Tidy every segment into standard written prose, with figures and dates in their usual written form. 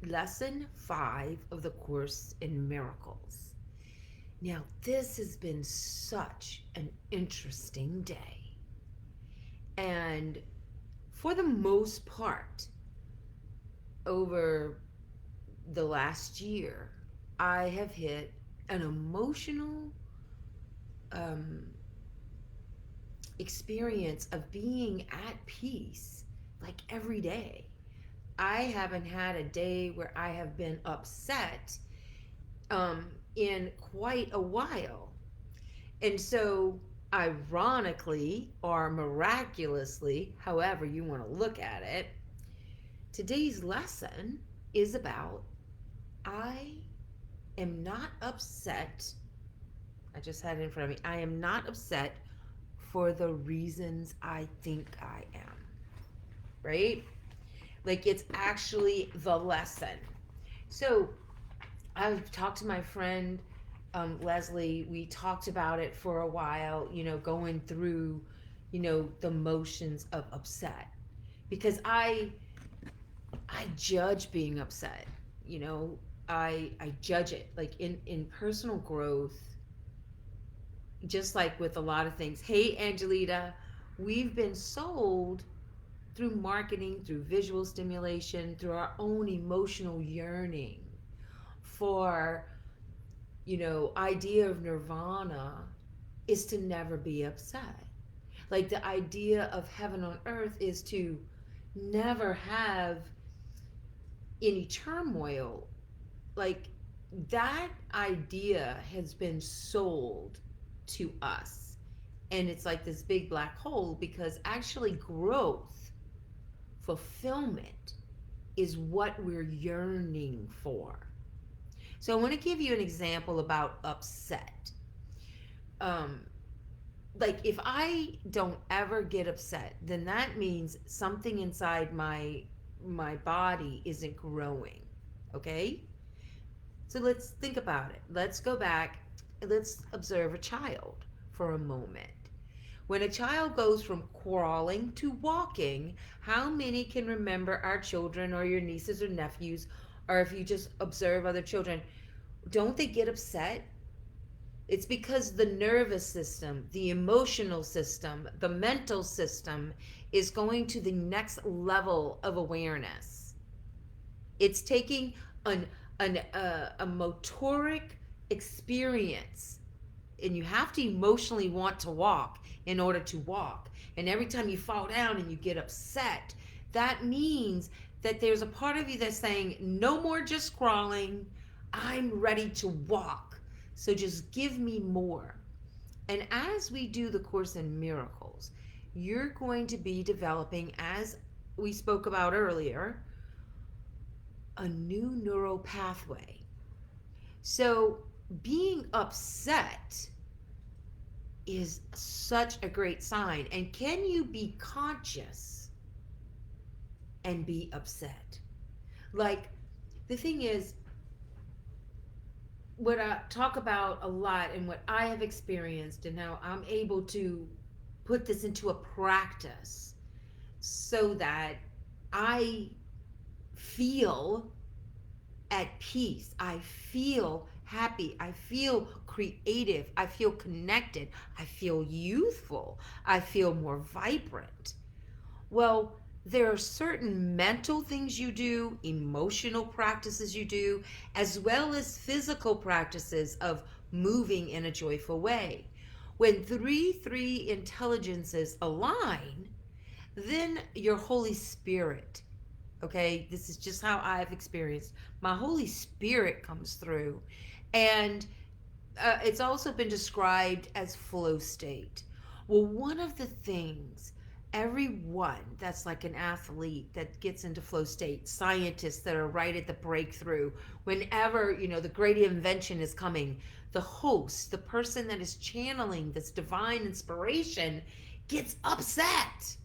lesson 5 of the Course in Miracles. Now, this has been such an interesting day. And for the most part, over the last year, I have hit an emotional um, experience of being at peace like every day. I haven't had a day where I have been upset in quite a while. And so, ironically or miraculously, however you want to look at it, today's lesson is about I am not upset. I just had it in front of me. I am not upset for the reasons I think I am, right? Like it's actually the lesson. So I've talked to my friend Leslie. We talked about it for a while, going through, the motions of upset because I judge being upset. You know, I judge it like in personal growth, just like with a lot of things. Hey, Angelita, we've been sold through marketing, through visual stimulation, through our own emotional yearning for, idea of nirvana is to never be upset. Like the idea of heaven on earth is to never have any turmoil. Like that idea has been sold to us. And it's like this big black hole because actually growth, fulfillment is what we're yearning for. So I want to give you an example about upset. Um, like if I don't ever get upset, then that means something inside my body isn't growing. Okay? So let's think about it. Let's go back and let's observe a child for a moment. When a child goes from crawling to walking, how many can remember our children or your nieces or nephews, or if you just observe other children, don't they get upset? It's because the nervous system, the emotional system, the mental system is going to the next level of awareness. It's taking an, a motoric experience, and you have to emotionally want to walk in order to walk. And every time you fall down and you get upset, that means that there's a part of you that's saying, no more just crawling. I'm ready to walk. So just give me more. And as we do the Course in Miracles, you're going to be developing, as we spoke about earlier, a new neural pathway. So being upset is such a great sign. And can you be conscious and be upset? Like, the thing is, what I talk about a lot and what I have experienced, and how I'm able to put this into a practice so that I feel at peace. I feel happy. I feel creative. I feel connected. I feel youthful. I feel more vibrant. Well, there are certain mental things you do, emotional practices you do, as well as physical practices of moving in a joyful way. When 3 intelligences align, then your Holy Spirit, okay, this is just how I've experienced, my Holy Spirit comes through. And it's also been described as flow state. Well, one of the things, everyone that's like an athlete that gets into flow state, scientists that are right at the breakthrough, whenever, the great invention is coming, the host, the person that is channeling this divine inspiration gets upset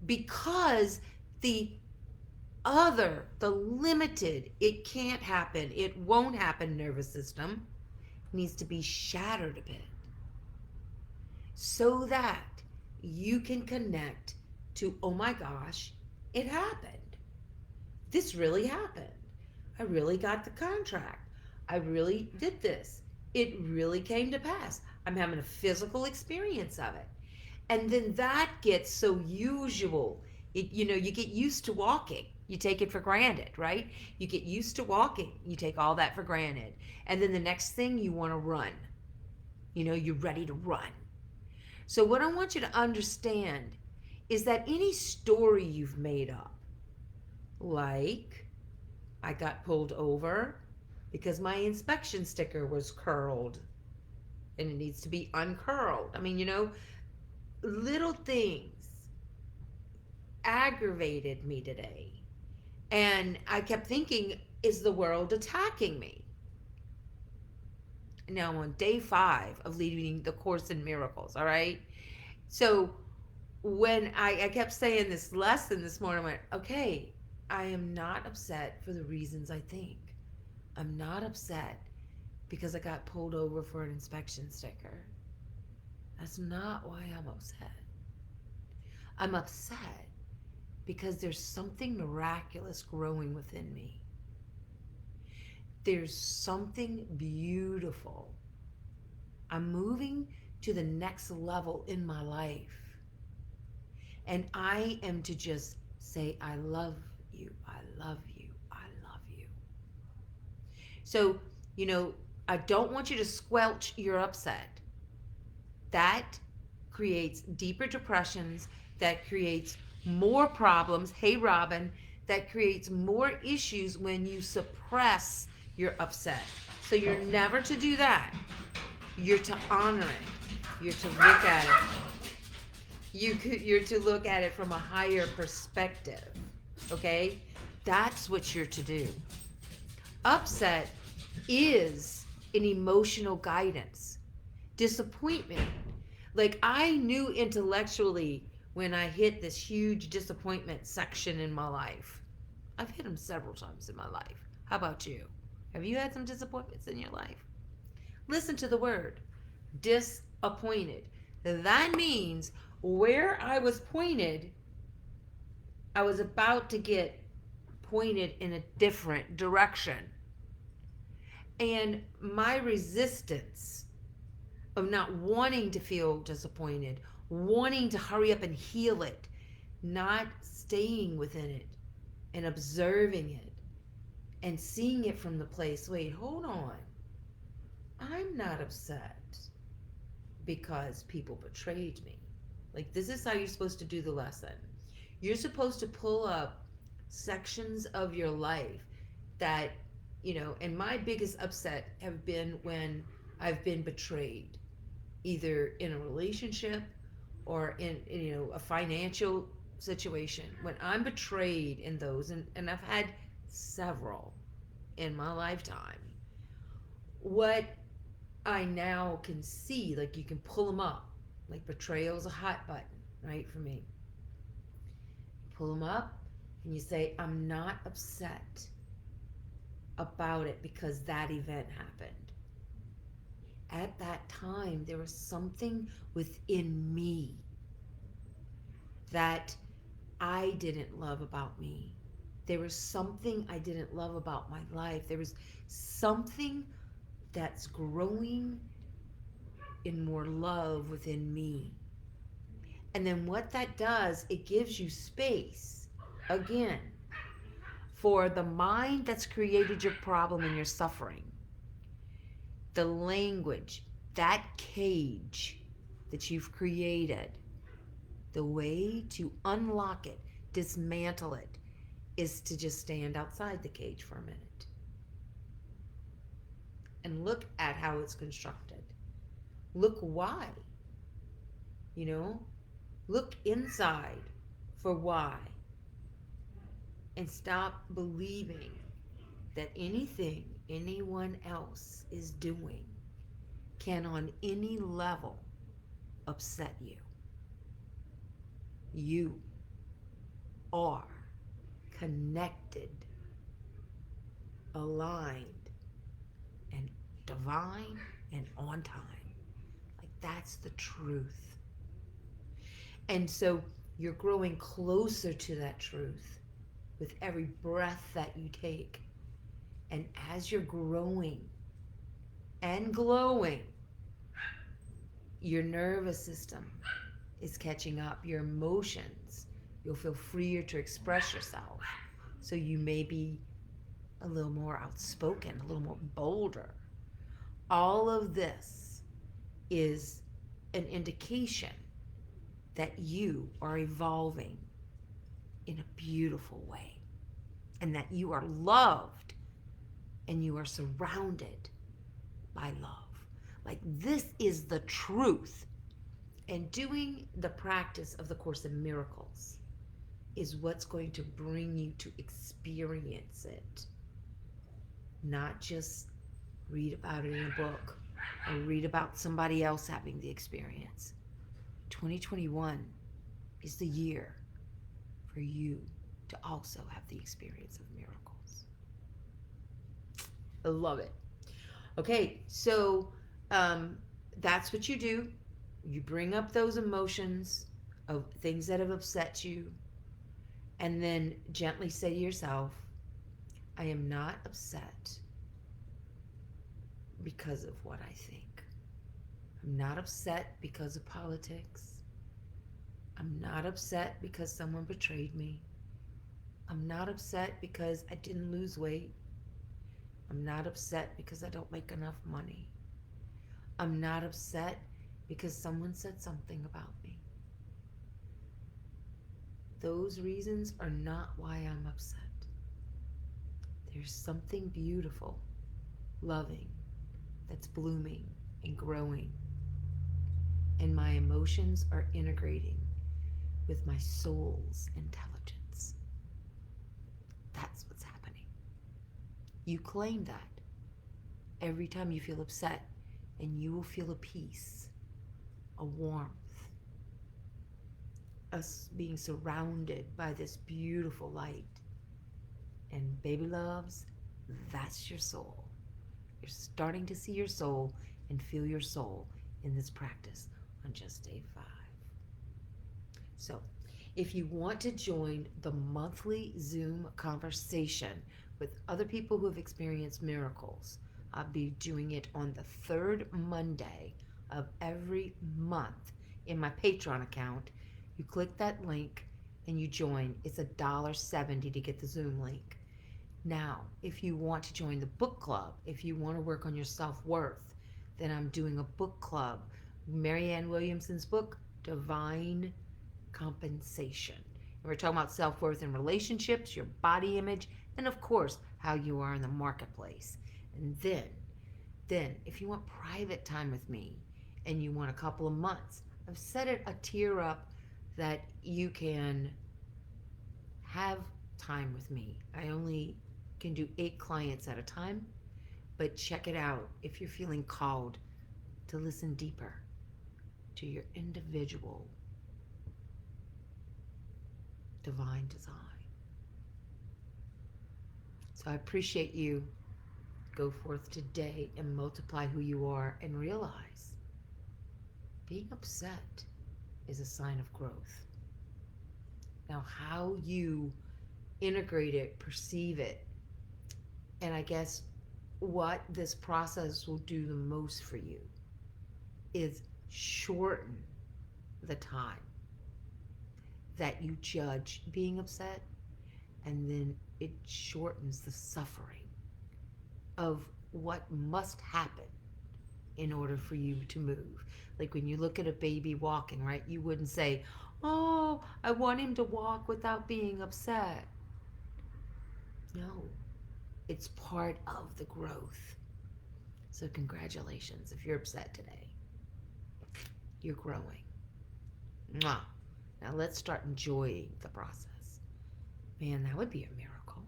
because the limited, it can't happen, it won't happen nervous system needs to be shattered a bit so that you can connect to, oh my gosh, it happened. This really happened. I really got the contract. I really did this. It really came to pass. I'm having a physical experience of it. And then that gets so usual. You get used to walking. You take it for granted, right? You get used to walking. You take all that for granted. And then the next thing you want to run. You're ready to run. So, what I want you to understand is that any story you've made up, like I got pulled over because my inspection sticker was curled and it needs to be uncurled. I mean, little things aggravated me today. And I kept thinking, is the world attacking me? Now I'm on day 5 of leading the Course in Miracles, all right? So when I kept saying this lesson this morning, I went, okay, I am not upset for the reasons I think. I'm not upset because I got pulled over for an inspection sticker. That's not why I'm upset. I'm upset because there's something miraculous growing within me. There's something beautiful. I'm moving to the next level in my life. And I am to just say, I love you, I love you, I love you. So, I don't want you to squelch your upset. That creates deeper depressions, that creates more problems. Hey, Robin, that creates more issues when you suppress your upset. So you're never to do that. You're to honor it. You're to look at it. You're to look at it from a higher perspective. Okay? That's what you're to do. Upset is an emotional guidance. Disappointment. Like I knew intellectually when I hit this huge disappointment section in my life. I've hit them several times in my life. How about you? Have you had some disappointments in your life? Listen to the word disappointed. That means where I was pointed, I was about to get pointed in a different direction. And my resistance of not wanting to feel disappointed, wanting to hurry up and heal it, not staying within it and observing it and seeing it from the place, wait, hold on. I'm not upset because people betrayed me. Like, this is how you're supposed to do the lesson. You're supposed to pull up sections of your life that, and my biggest upset have been when I've been betrayed, either in a relationship or in a financial situation. When I'm betrayed in those, and I've had several in my lifetime, what I now can see, like you can pull them up, like betrayal is a hot button, right, for me. Pull them up and you say, I'm not upset about it because that event happened. At that time, there was something within me that I didn't love about me. There was something I didn't love about my life. There was something that's growing in more love within me. And then what that does, it gives you space, again, for the mind that's created your problem and your suffering. The language, that cage that you've created, the way to unlock it, dismantle it, is to just stand outside the cage for a minute and look at how it's constructed. Look why. Look inside for why. And stop believing that anything anyone else is doing can on any level upset you. You are connected, aligned, and divine and on time. Like, that's the truth. And so you're growing closer to that truth with every breath that you take. And as you're growing and glowing, your nervous system is catching up, your emotions, you'll feel freer to express yourself. So you may be a little more outspoken, a little more bolder. All of this is an indication that you are evolving in a beautiful way and that you are loved and you are surrounded by love. Like, this is the truth. And doing the practice of the Course in Miracles is what's going to bring you to experience it, not just read about it in a book or read about somebody else having the experience. 2021 is the year for you to also have the experience of miracles. I love it. Okay, so that's what you do. You bring up those emotions of things that have upset you, and then gently say to yourself, I am not upset because of what I think. I'm not upset because of politics. I'm not upset because someone betrayed me. I'm not upset because I didn't lose weight. I'm not upset because I don't make enough money. I'm not upset because someone said something about me. Those reasons are not why I'm upset. There's something beautiful, loving, that's blooming and growing. And my emotions are integrating with my soul's intelligence. That's what's happening. You claim that every time you feel upset, and you will feel a peace, a warmth, us being surrounded by this beautiful light. And baby loves, that's your soul. You're starting to see your soul and feel your soul in this practice on just day 5. So, if you want to join the monthly Zoom conversation with other people who have experienced miracles, I'll be doing it on the 3rd Monday of every month in my Patreon account. You click that link and you join. It's $1.70 to get the Zoom link. Now, if you want to join the book club, if you want to work on your self-worth, then I'm doing a book club. Marianne Williamson's book, Divine Compensation. And we're talking about self-worth in relationships, your body image, and of course, how you are in the marketplace. And then, if you want private time with me and you want a couple of months, I've set it a tier up that you can have time with me. I only can do 8 clients at a time, but check it out if you're feeling called to listen deeper to your individual divine design. So I appreciate you. Go forth today and multiply who you are and realize being upset is a sign of growth. Now, how you integrate it, perceive it, and I guess what this process will do the most for you is shorten the time that you judge being upset, and then it shortens the suffering of what must happen in order for you to move. Like when you look at a baby walking, right? You wouldn't say, oh, I want him to walk without being upset. No, it's part of the growth. So congratulations if you're upset today. You're growing. Mwah. Now let's start enjoying the process. Man, that would be a miracle.